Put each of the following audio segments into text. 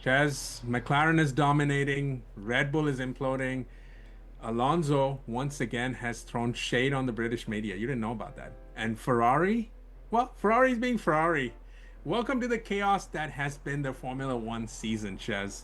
Chaz, McLaren is dominating. Red Bull is imploding. Alonso once again has thrown shade on the British media. You didn't know about that. And Ferrari, well, Ferrari's being Ferrari. Welcome to the chaos that has been the Formula One season, Chaz.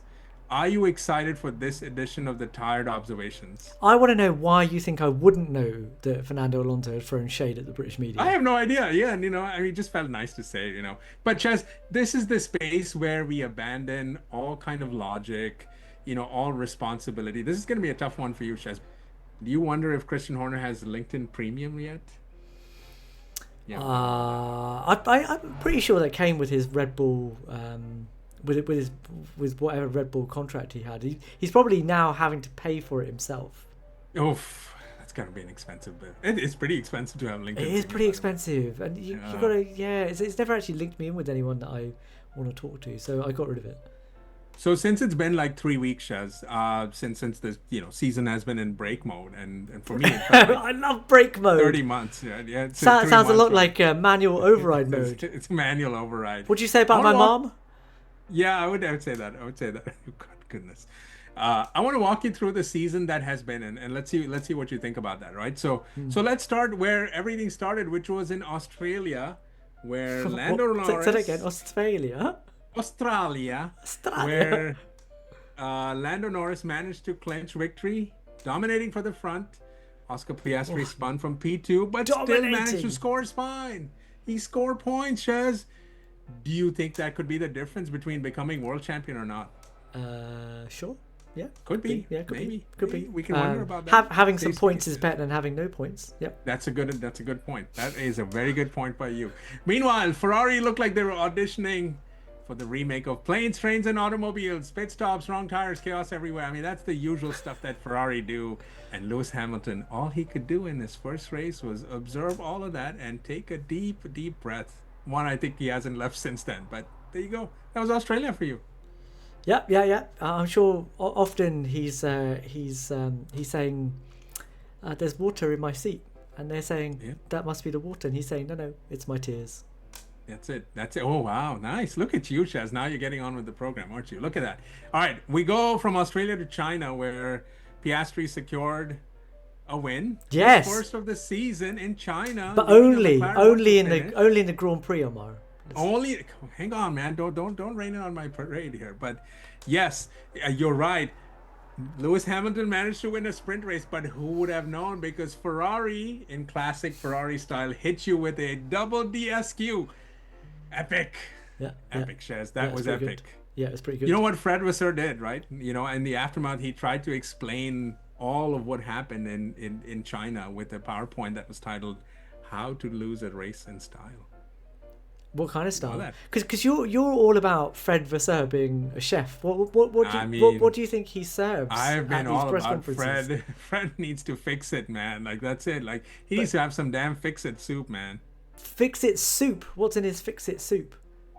Are you excited for this edition of the Tired Observations? I want to know why you think I wouldn't know that Fernando Alonso had thrown shade at the British media. I have no idea. Yeah, and it just felt nice to say, But Chaz, this is the space where we abandon all kind of logic, all responsibility. This is going to be a tough one for you, Chaz. Do you wonder if Christian Horner has LinkedIn Premium yet? Yeah. I'm pretty sure that came with his Red Bull. With whatever Red Bull contract he had, he's probably now having to pay for it himself. Oof, that's gotta be an expensive bit. It's pretty expensive to have LinkedIn. It is pretty expensive, and you gotta It's never actually linked me in with anyone that I want to talk to, so I got rid of it. So since it's been like 3 weeks, Shaz, since this season has been in break mode, and for me, it felt like I love break mode. 30 months, yeah. Sounds a lot like manual override mode. It's manual override. What'd you say about my mom? Yeah, I would say that. God, goodness. I want to walk you through the season that has been, and let's see what you think about that, right? So let's start where everything started, which was in Australia, where Lando Norris. Say that again. Australia. Where Lando Norris managed to clinch victory, dominating for the front. Oscar Piastri spun from P2, but still managed to score fine. He scored points, Shez. Do you think that could be the difference between becoming world champion or not? Sure. Yeah. Could be. Yeah, could be. We can wonder about that. Having some points is better than having no points. Yep. That's a good point. That is a very good point by you. Meanwhile, Ferrari looked like they were auditioning for the remake of Planes, Trains, and Automobiles. Pit stops, wrong tires, chaos everywhere. I mean, that's the usual stuff that Ferrari do. And Lewis Hamilton, all he could do in his first race was observe all of that and take a deep, deep breath. One I think he hasn't left since then, but there you go. That was Australia for you. Yeah. I'm sure often he's saying there's water in my seat, and they're saying that must be the water, and he's saying no, it's my tears. That's it. Oh wow, nice. Look at you, Shaz. Now you're getting on with the program, aren't you? Look at that. All right, we go from Australia to China, where Piastri secured a win. Yes. First of the season in China. But only in the Grand Prix, Ammar. Only. Hang on, man. Don't rain it on my parade here. But yes, you're right. Lewis Hamilton managed to win a sprint race, but who would have known? Because Ferrari, in classic Ferrari style, hit you with a double DSQ. Epic. Epic, Shez. That was epic. Good. Yeah, it was pretty good. You know what Fred Vasseur did, right? In the aftermath, he tried to explain all of what happened in China with a PowerPoint that was titled "How to Lose a Race in Style." What kind of style? Because you're all about Fred Vasseur being a chef. What do you think he serves? I've been all about Fred. Fred needs to fix it, man. Like that's it. Like he needs to have some damn fix-it soup, man. Fix-it soup? What's in his fix-it soup?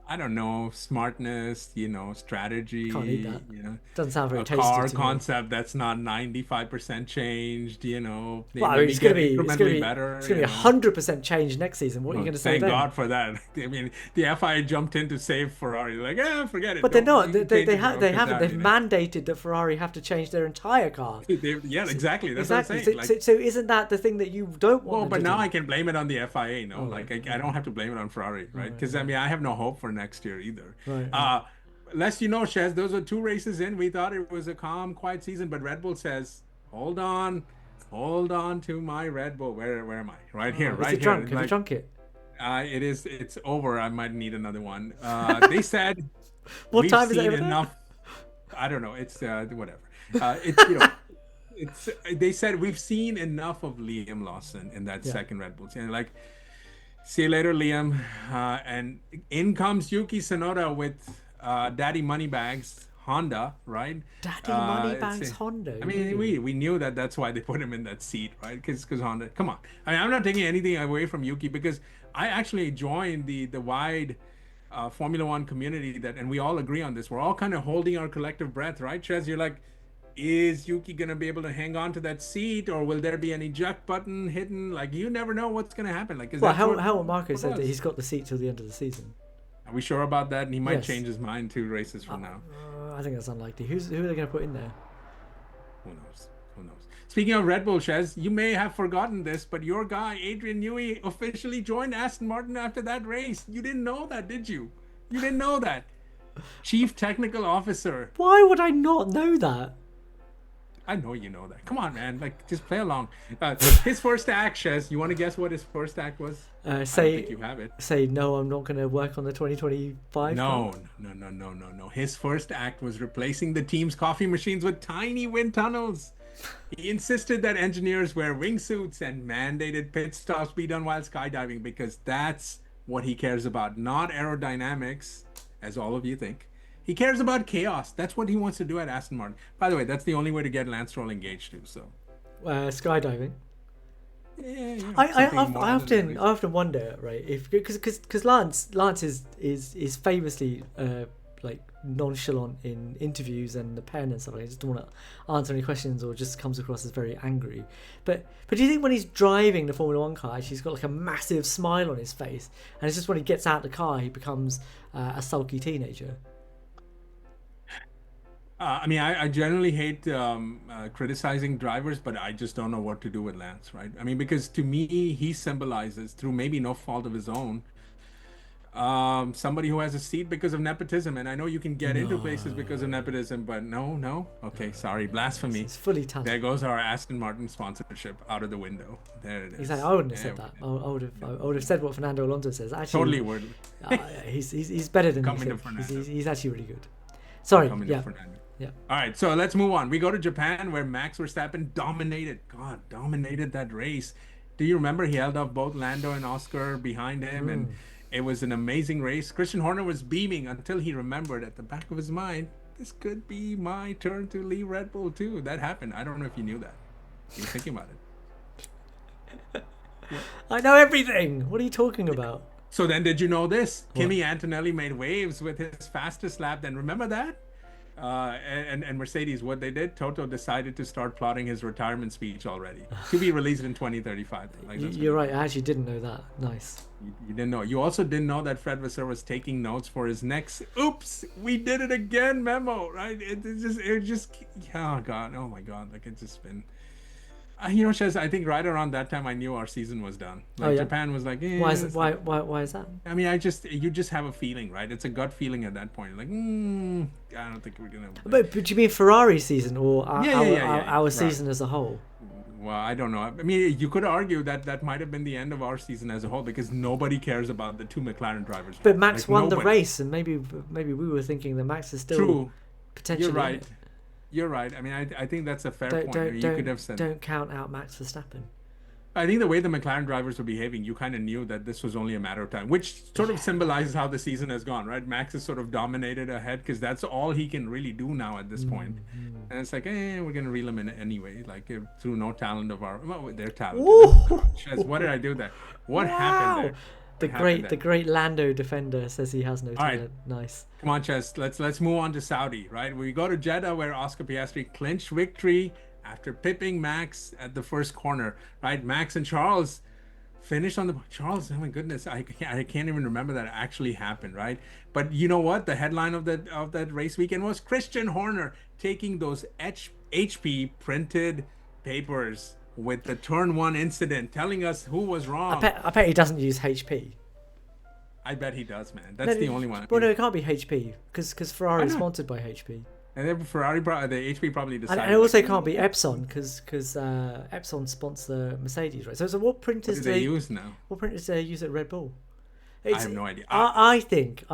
I don't know, smartness, strategy. Can't eat that. Doesn't sound very tasty. A car concept that's not 95% changed. Well, it's going to be better. It's going to be 100% changed next season. What are you going to say? Thank God for that. I mean, the FIA jumped in to save Ferrari. Like, forget it. But they're not. They haven't. They've mandated that Ferrari have to change their entire car. Exactly. That's what I'm saying. So isn't that the thing that you don't want? Well, but now I can blame it on the FIA. No, I don't have to blame it on Ferrari, right? Because I have no hope for next year either. Right. Lest you know, Shez, those are 2 races in. We thought it was a calm, quiet season, but Red Bull says, hold on to my Red Bull. Where am I? Right here, right here. Have you drunk it? It's over. I might need another one. They said what time is it enough. I don't know. It's whatever. They said we've seen enough of Liam Lawson in that second Red Bull. And like, see you later, Liam. And in comes Yuki Tsunoda with Daddy Moneybags Honda, right? Daddy Moneybags Honda. I mean, we knew that's why they put him in that seat, right? Because Honda. Come on. I mean, I'm not taking anything away from Yuki because I actually joined the wide Formula One community and we all agree on this. We're all kind of holding our collective breath, right, Chez? You're like, is Yuki gonna be able to hang on to that seat, or will there be an eject button hidden? Like, you never know what's gonna happen. Like, Helmut Marko said that he's got the seat till the end of the season. Are we sure about that? And he might change his mind 2 races from now. I think that's unlikely. Who are they going to put in there? Who knows? Who knows? Speaking of Red Bull, Shez, you may have forgotten this, but your guy, Adrian Newey, officially joined Aston Martin after that race. You didn't know that, did you? You didn't know that. Chief Technical Officer. Why would I not know that? I know you know that. Come on, man. Like, just play along. His first act, Shez. You want to guess what his first act was? I don't think you have it. Say, no, I'm not going to work on the 2025. No. His first act was replacing the team's coffee machines with tiny wind tunnels. He insisted that engineers wear wingsuits and mandated pit stops be done while skydiving because that's what he cares about, not aerodynamics, as all of you think. He cares about chaos. That's what he wants to do at Aston Martin. By the way, that's the only way to get Lance Stroll engaged too. So, skydiving. Yeah. I often wonder, right? If because Lance is famously like nonchalant in interviews and the pen and stuff. Like, he just don't want to answer any questions or just comes across as very angry. But do you think when he's driving the Formula One car, he's got like a massive smile on his face, and it's just when he gets out of the car, he becomes a sulky teenager? I mean, I generally hate criticizing drivers, but I just don't know what to do with Lance, right? I mean, because to me, he symbolizes, through maybe no fault of his own, somebody who has a seat because of nepotism. And I know you can get into places because of nepotism, but no. Okay, sorry, blasphemy. It's fully talented. There goes our Aston Martin sponsorship out of the window. There it is. Exactly. I wouldn't have said that. I would have said what Fernando Alonso says. Actually, totally would. He's better than Coming you to think. Fernando. He's actually really good. Sorry. Coming to Fernando. Yeah. All right, so let's move on. We go to Japan, where Max Verstappen dominated that race. Do you remember he held off both Lando and Oscar behind him, and it was an amazing race. Christian Horner was beaming until he remembered at the back of his mind, this could be my turn to leave Red Bull too. That happened. I don't know if you knew that. You were thinking about it. I know everything. What are you talking about? So then, did you know this? What? Kimi Antonelli made waves with his fastest lap. Then remember that? And Mercedes, what they did, Toto decided to start plotting his retirement speech already to be released in 2035. Like, you're right. I actually didn't know that. Nice. You didn't know. You also didn't know that Fred Vasseur was taking notes for his next "Oops, we did it again" memo. Right? It just. Oh God. Oh my God. Like, it's just been. Shez, I think right around that time I knew our season was done. Like, Japan was like, why is that? I mean, you just have a feeling, right? It's a gut feeling at that point. Like, I don't think we're gonna. But do you mean Ferrari season or our season as a whole? Well, I don't know. I mean, you could argue that might have been the end of our season as a whole because nobody cares about the two McLaren drivers. But Max won the race, and maybe we were thinking that Max is still true. Potentially. You're right. You're right. I mean, I think that's a fair point. You could have said. Don't count out Max Verstappen. I think the way the McLaren drivers were behaving, you kind of knew that this was only a matter of time, which sort of symbolizes how the season has gone, right? Max is sort of dominated ahead because that's all he can really do now at this point. And it's like, we're going to reel him in anyway, like through no talent of our, well, their talent. Shez, what did I do there? What happened there? The great Lando defender says he has no talent. Right. Nice. Come on, Shez. Let's move on to Saudi, right? We go to Jeddah, where Oscar Piastri clinched victory after pipping Max at the first corner, right? Max and Charles finished on the Charles. Oh my goodness, I can't even remember that actually happened, right? But you know what? The headline of that race weekend was Christian Horner taking those HP printed papers with the turn one incident, telling us who was wrong. I bet he doesn't use HP. I bet he does, man. That's the only one. Well, no, it can't be HP because Ferrari is sponsored by HP. And then Ferrari, the HP probably decided. And it also can't be Epson because Epson sponsor Mercedes, right? So what printers do they use now? What printers do they use at Red Bull? I have no idea. I think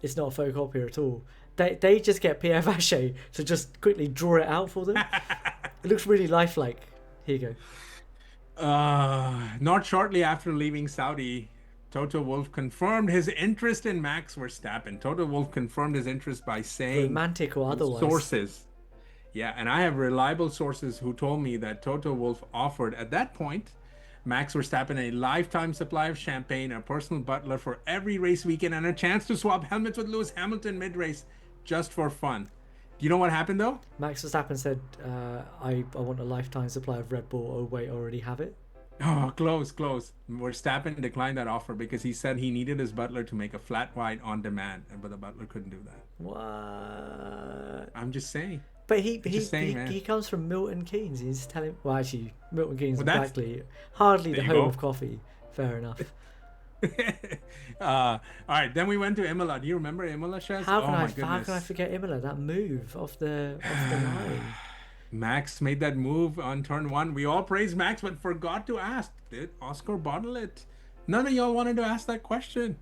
it's not a photocopier at all. They just get Pierre Vacher to just quickly draw it out for them. It looks really lifelike. Here you go. Not shortly after leaving Saudi, Toto Wolff confirmed his interest in Max Verstappen. Toto Wolff confirmed his interest by saying, romantic or otherwise, sources. Yeah, and I have reliable sources who told me that Toto Wolff offered at that point Max Verstappen a lifetime supply of champagne, a personal butler for every race weekend, and a chance to swap helmets with Lewis Hamilton mid-race just for fun. Do you know what happened though? Max Verstappen said, I want a lifetime supply of Red Bull. Oh wait, I already have it. Oh, close. Verstappen declined that offer because he said he needed his butler to make a flat white on demand, but the butler couldn't do that. What? I'm just saying. But he I'm just he, saying, he man. he comes from Milton Keynes. He's telling. Well, actually, Milton Keynes Well, and that's Blackley, hardly there the you home go. of coffee. Fair enough. All right, then we went to Imola. Do you remember Imola, Shez? How can Oh I my how can I goodness. forget Imola? That move off the line. Max made that move on turn one. We all praised Max, but forgot to ask, did Oscar bottle it? None of y'all wanted to ask that question.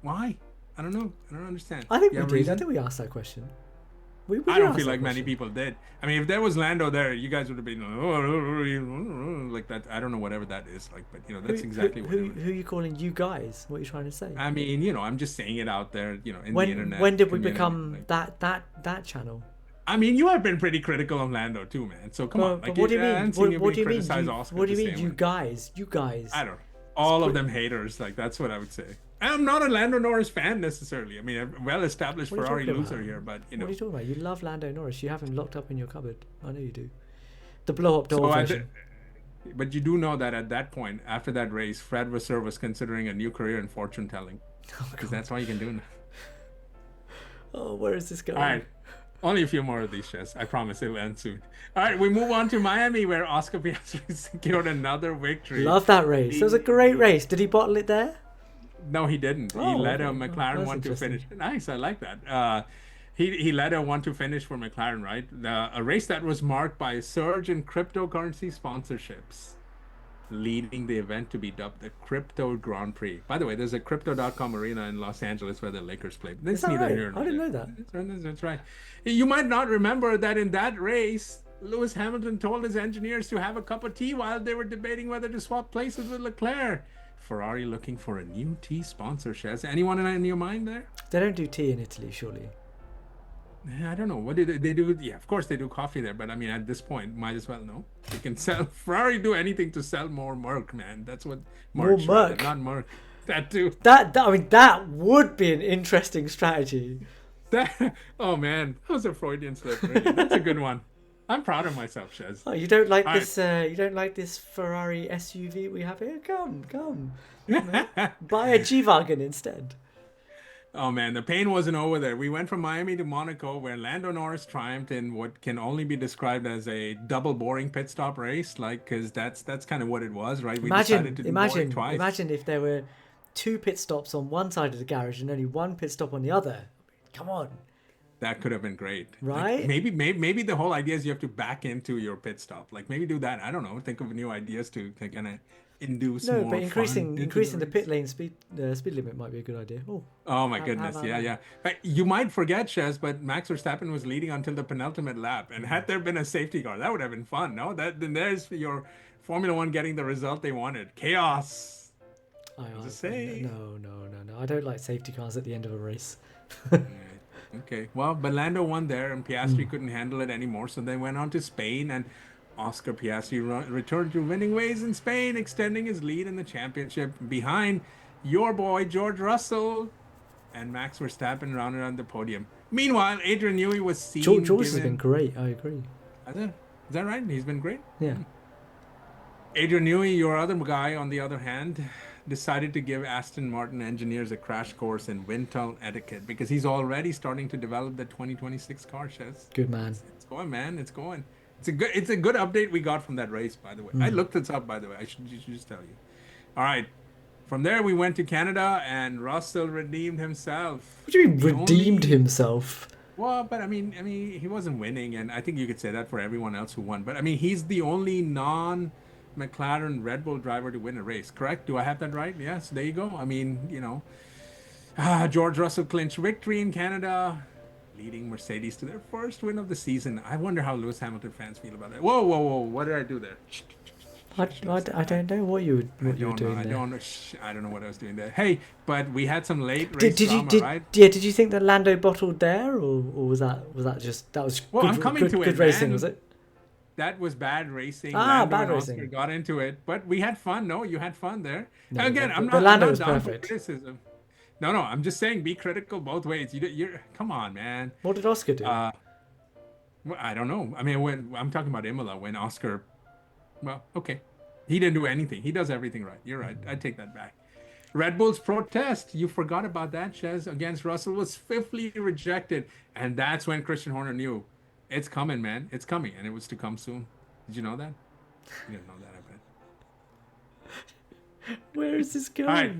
Why? I don't know. I don't understand. I think You we have a did. I reason? think we asked that question. We I did don't ask feel that like many question. people did. I mean, if there was Lando there, you guys would have been like that. I don't know whatever that is like, but that's exactly what it was. Who are you calling you guys? What are you trying to say? I mean, I'm just saying it out there, in the internet When did we community. become Like, that channel? I mean, you have been pretty critical of Lando too, man. So come on, But like, what do you I mean? haven't seen you What being do you mean criticize you? Oscar What do the you mean same you way. guys? You guys. I don't know. It's All of them haters, like that's what I would say. I'm not a Lando Norris fan necessarily. I mean, a well-established What are you Ferrari talking loser about? here, but What are you talking about? You love Lando Norris. You have him locked up in your cupboard. I know you do. The blow up doll So version. but you do know that at that point, after that race, Fred Vasseur was considering a new career in fortune telling Oh because God. that's all you can do now. Oh, where is this All going? right, only a few more of these, Chess. I promise it'll end soon. All right, we move on to Miami, where Oscar Piastri secured another victory. Love that race. It was a great race. Did he bottle it there? No, he didn't. He Oh, led a okay. Oh, McLaren that's one to interesting. finish. Nice, I like that. He led a one to finish for McLaren, right? A race that was marked by a surge in cryptocurrency sponsorships, leading the event to be dubbed the Crypto Grand Prix. By the way, there's a Crypto.com arena in Los Angeles where the Lakers play. Is That's that neither right? here I nor didn't there. know that. That's right. You might not remember that in that race, Lewis Hamilton told his engineers to have a cup of tea while they were debating whether to swap places with Leclerc. Ferrari looking for a new tea sponsor, Shez. Anyone in your mind there? They don't do tea in Italy, surely. I don't know. What do they do? Yeah, of course they do coffee there, but I mean, at this point, might as well know. They can sell Ferrari do anything to sell more Merc, man. That's what More merch rather, Merc. not Merc. That too. I mean, that would be an interesting strategy. That oh man, that was a Freudian slip. Really, that's a good one. I'm proud of myself, Shez. Oh, you don't like All right. this? You don't like this Ferrari SUV we have here? Come. You know, buy a G-Wagon instead. Oh man, the pain wasn't over there. We went from Miami to Monaco, where Lando Norris triumphed in what can only be described as a double boring pit stop race. Like, because that's kind of what it was, right? We decided to do boring twice. Imagine if there were two pit stops on one side of the garage and only one pit stop on the other. Come on, That could have been great. Like right? maybe the whole idea is you have to back into your pit stop. Like maybe do that. I don't know. Think of new ideas to kind of induce No, but more fun into the increasing the race. pit lane speed limit might be a good idea. Oh, Oh my how goodness. about Yeah, that? yeah. You might forget, Shez, but Max Verstappen was leading until the penultimate lap. And had there been a safety car, that would have been fun. No, then there's your Formula One getting the result they wanted. Chaos. Just say. No. I don't like safety cars at the end of a race. Right. Okay. Well, but Lando won there, and Piastri couldn't handle it anymore. So they went on to Spain, and Oscar Piastri returned to winning ways in Spain, extending his lead in the championship behind your boy George Russell and Max Verstappen rounded on the podium. Meanwhile, Adrian Newey was seen George has been given. great. I agree. Is that right? He's been great. Yeah. Adrian Newey, your other guy, on the other hand, decided to give Aston Martin engineers a crash course in wind tunnel etiquette because he's already starting to develop the 2026 car, Shez. Good man. It's going, man. It's going. It's a good update we got from that race, by the way. I looked this up, by the way. I should just tell you. All right. From there, we went to Canada, and Russell redeemed himself. What do you mean The redeemed only- himself? Well, but I mean, he wasn't winning, and I think you could say that for everyone else who won. But I mean, he's the only non-McLaren Red Bull driver to win a race. Correct? Do I have that right? Yes. There you go. I mean, George Russell clinched victory in Canada, leading Mercedes to their first win of the season. I wonder how Lewis Hamilton fans feel about it. Whoa! What did I do there? I don't know what you were doing there. I don't know what I was doing there. Hey, but we had some late race Did you drama, right? did you think that Lando bottled there, or was that just that was Well, good, I'm coming to it, good racing, man. was it? That was bad racing. Ah, Lando bad and Oscar racing. got into it, but we had fun. No, you had fun there. No, Again, but- I'm but not. Lando I'm was not down for perfect. criticism. No. I'm just saying, be critical both ways. You're. Come on, man. What did Oscar do? Well, I don't know. I mean, when I'm talking about Imola, when Oscar. Well, okay. He didn't do anything. He does everything right. You're right. I take that back. Red Bull's protest, you forgot about that, Shez, against Russell was fifthly rejected. And that's when Christian Horner knew it's coming, man. It's coming. And it was to come soon. Did you know that? You didn't know that, I bet. Where is this going? All right.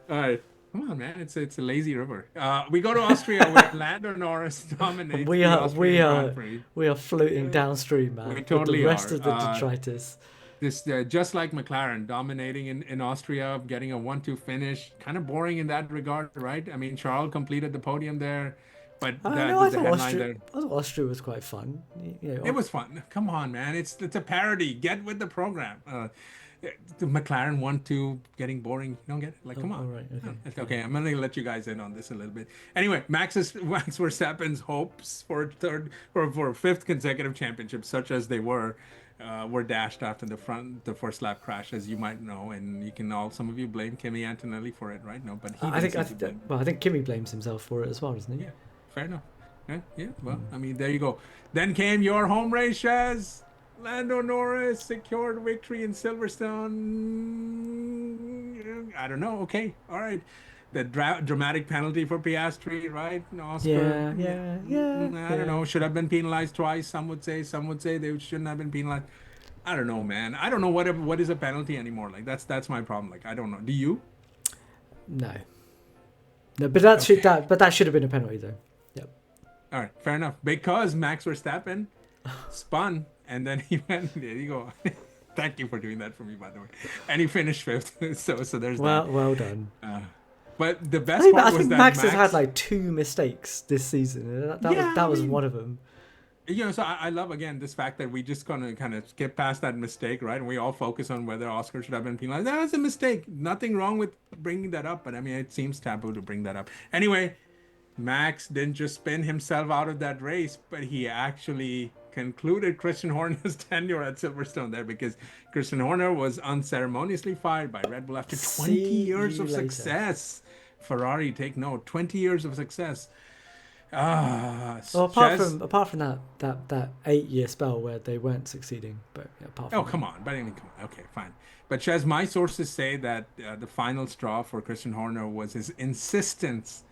All right. Come on, man. It's a lazy river. We go to Austria where Lando Norris dominates We the are Austrian Grand Prix. we are floating downstream, man. We totally with the rest are. of the detritus. This just like McLaren dominating in Austria, getting a 1-2 finish. Kind of boring in that regard, right? I mean, Charles completed the podium there, but I the thought headline there. I thought Austria was quite fun. It was fun. Come on, man. It's a parody. Get with the program. The McLaren 1-2 getting boring. You don't get it? Like, come on. All right, okay. Okay, I'm gonna let you guys in on this a little bit. Anyway, Max Verstappen's hopes for a fifth consecutive championship, such as they were dashed after the first lap crash, as you might know, and you can some of you blame Kimi Antonelli for it, right? No, but I think Kimi blames himself for it as well, doesn't he? Yeah, fair enough. Yeah. Well, I mean, there you go. Then came your home race, Shez. Lando Norris secured victory in Silverstone. I don't know. Okay, all right. The dramatic penalty for Piastri, right? Oscar. Yeah. I don't know. Should have been penalized twice. Some would say they shouldn't have been penalized. I don't know, man. I don't know what is a penalty anymore. Like that's my problem. Like I don't know. Do you? No, but that should have been a penalty though. Yep. All right, fair enough. Because Max Verstappen spun. And then he went, there you go. Thank you for doing that for me, by the way. And he finished fifth. so there's that. Well done. But the best part I was think that Max has had like 2 mistakes this season. That was one of them. So I love, again, this fact that we just kind of skip past that mistake, right? And we all focus on whether Oscar should have been penalized. That was a mistake. Nothing wrong with bringing that up. But, I mean, it seems taboo to bring that up. Anyway, Max didn't just spin himself out of that race, but he actually concluded Christian Horner's tenure at Silverstone there, because Christian Horner was unceremoniously fired by Red Bull after 20 years of success. Ferrari, take note, 20 years of success. Apart from that 8-year spell where they weren't succeeding, but apart from come on. Okay, fine. But Shez, my sources say that the final straw for Christian Horner was his insistence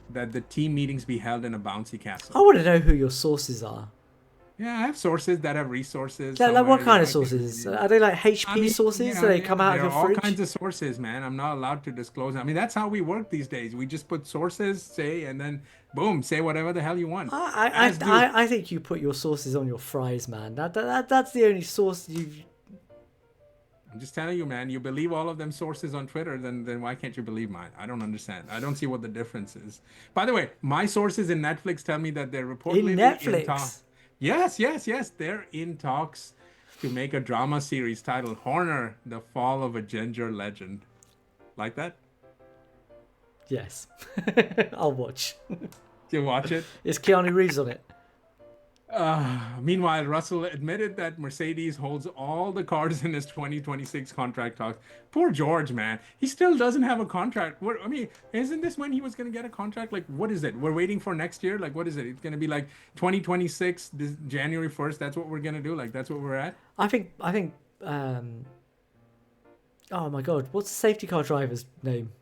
that the team meetings be held in a bouncy castle. I want to know who your sources are. Yeah, I have sources that have resources. Like what kind of sources? Are they like HP sources? Do they come out of your fridge? All kinds of sources, man. I'm not allowed to disclose. I mean, that's how we work these days. We just put sources, and then boom, say whatever the hell you want. I think you put your sources on your fries, man. That's the only source you've. I'm just telling you, man. You believe all of them sources on Twitter, then why can't you believe mine? I don't understand. I don't see what the difference is. By the way, my sources in Netflix tell me that they're reportedly in Netflix. Yes. They're in talks to make a drama series titled Horner, The Fall of a Ginger Legend. Like that? Yes. I'll watch. You watch it? Is Keanu Reeves on it? Meanwhile, Russell admitted that Mercedes holds all the cards in his 2026 contract talks. Poor George, man. He still doesn't have a contract. I mean, isn't this when he was going to get a contract? Like, what is it? We're waiting for next year? Like, what is it? It's going to be like 2026, this January 1st. That's what we're going to do? Like, that's what we're at? I think, oh my God. What's the safety car driver's name?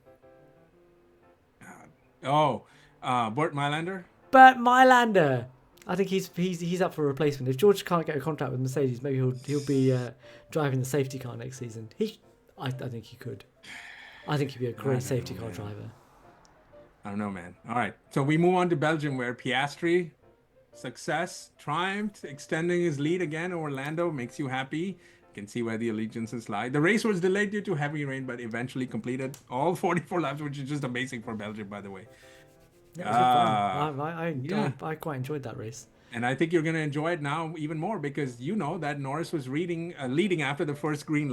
Burt Mylander? Burt Mylander. I think he's up for a replacement. If George can't get a contract with Mercedes, maybe he'll be driving the safety car next season. I think he could. I think he'd be a great safety car driver. I don't know, man. All right, so we move on to Belgium, where Piastri, success, triumphed, extending his lead again over Lando. Makes you happy. You can see where the allegiances lie. The race was delayed due to heavy rain, but eventually completed all 44 laps, which is just amazing for Belgium, by the way. I quite enjoyed that race. And I think you're going to enjoy it now even more, because you know that Norris was leading after the first green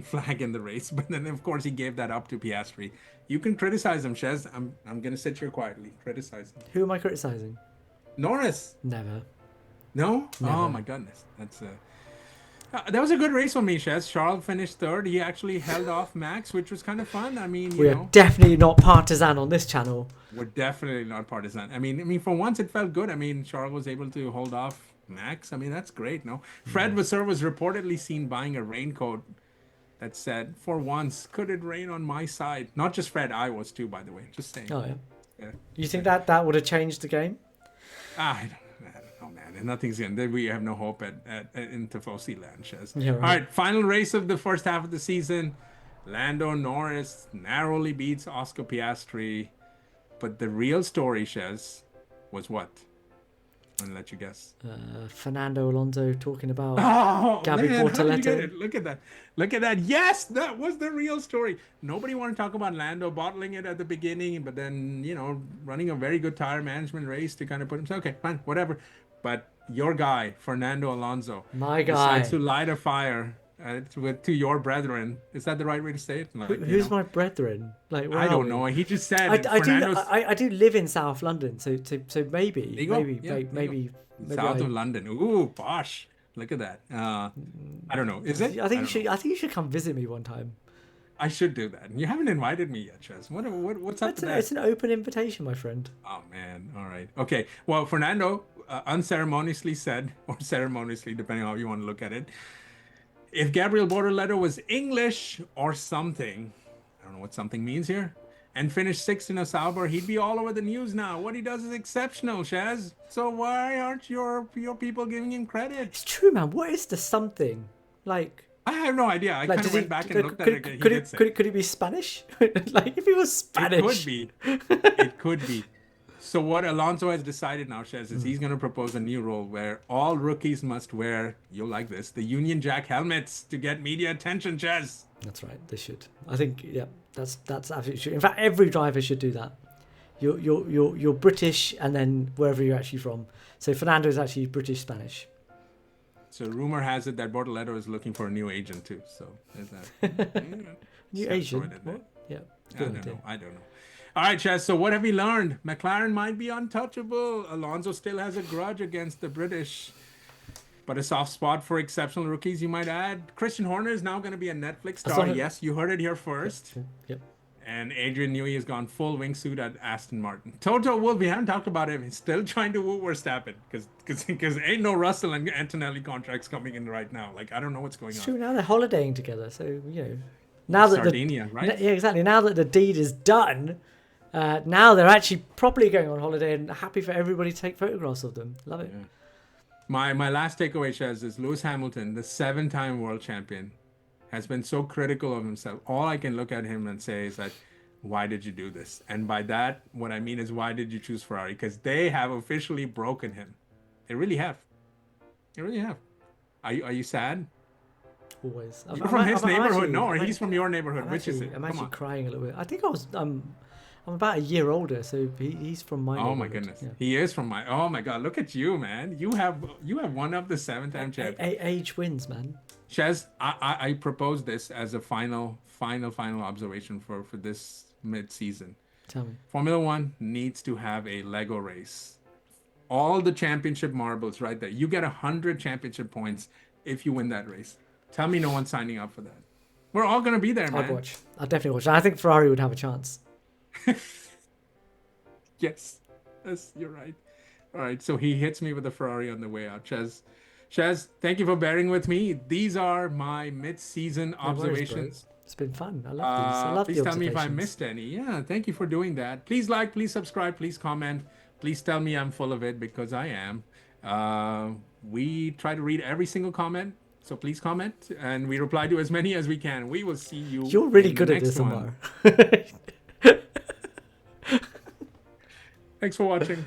flag in the race. But then, of course, he gave that up to Piastri. You can criticize him, Shez. I'm going to sit here quietly. Criticize him. Who am I criticizing? Norris. Never. No? Never. Oh, my goodness. That was a good race for me, Shez. Charles finished third. He actually held off Max, which was kind of fun. I mean, we are definitely not partisan on this channel. We're definitely not partisan. I mean, for once it felt good. I mean, Charles was able to hold off Max. I mean, that's great, no? Fred Vasseur was reportedly seen buying a raincoat that said, "For once, could it rain on my side?" Not just Fred, I was too, by the way. Just saying. Oh yeah. Yeah. You think that would have changed the game? I don't know, man. And nothing's in. We have no hope in Tifosi land, Shez. Yeah, right. All right, final race of the first half of the season. Lando Norris narrowly beats Oscar Piastri. But the real story, Shez, was what? I'm going to let you guess. Fernando Alonso talking about Gabriel Bortoleto. Look at that. Look at that. Yes, that was the real story. Nobody wanted to talk about Lando bottling it at the beginning, but then, running a very good tire management race to kind of put himself, okay, fine, whatever. But your guy, Fernando Alonso, My guy. decides to light a fire to your brethren. Is that the right way to say it? Like, Who's my brethren? Like, where I are don't we? know. He just said I do live in South London, so maybe south of London. Ooh, posh. Look at that. I don't know. Is it? I think you should come visit me one time. I should do that. You haven't invited me yet, Shez. What's up with that? It's an open invitation, my friend. Oh man. All right. Okay. Well, Fernando unceremoniously said, or ceremoniously, depending on how you want to look at it, if Gabriel Bortoleto was English or something, I don't know what something means here, and finished sixth in a Sauber, he'd be all over the news now. What he does is exceptional, Shez. So why aren't your people giving him credit? It's true, man. What is the something? Like, I have no idea. I kind of went back and looked at it again. Could it be Spanish? Like, if he was Spanish. It could be. It could be. So what Alonso has decided now, Shez, is he's going to propose a new rule where all rookies must wear, you'll like this, the Union Jack helmets to get media attention, Shez. That's right. They should. I think, yeah, that's absolutely true. In fact, every driver should do that. You're British, and then wherever you're actually from. So Fernando is actually British Spanish. So rumor has it that Bortoleto is looking for a new agent too. So is that new agent? What? Yeah. I don't know. All right, Shez. So what have we learned? McLaren might be untouchable. Alonso still has a grudge against the British, but a soft spot for exceptional rookies, you might add. Christian Horner is now going to be a Netflix star. Yes, you heard it here first. Yep. And Adrian Newey has gone full wingsuit at Aston Martin. Toto Wolff, we haven't talked about him. He's still trying to woo Verstappen because ain't no Russell and Antonelli contracts coming in right now. Like, I don't know what's going on. It's true. Now they're holidaying together, so now that Sardinia, right? Yeah, exactly. Now that the deed is done. Now they're actually properly going on holiday and happy for everybody to take photographs of them. Love it. Yeah. My last takeaway, Shez, is Lewis Hamilton, the 7-time world champion, has been so critical of himself. All I can look at him and say is that, why did you do this? And by that, what I mean is, why did you choose Ferrari? Because they have officially broken him. They really have. They really have. Are you sad? Always. You're from his neighborhood? No, or he's from your neighborhood? Which is it? I'm actually crying a little bit. I think I'm about a year older, so he's from my neighborhood. Oh my goodness. Yeah. He is from my... Oh my God, look at you, man. You have won up the 7-time champion. Age wins, man. Shez, I propose this as a final observation for this mid-season. Tell me. Formula One needs to have a Lego race. All the championship marbles right there. You get 100 championship points if you win that race. Tell me no one's signing up for that. We're all going to be there, man. I'd definitely watch. I think Ferrari would have a chance. Yes, you're right. All right, so he hits me with a Ferrari on the way out. Shez, thank you for bearing with me. These are my mid-season observations. It's been fun. I love these. I love please tell me if I missed any. Yeah, thank you for doing that. Please like, please subscribe, please comment. Please tell me I'm full of it, because I am. We try to read every single comment, so please comment, and we reply to as many as we can. We will see you. You're really good at this, Ammar. Thanks for watching.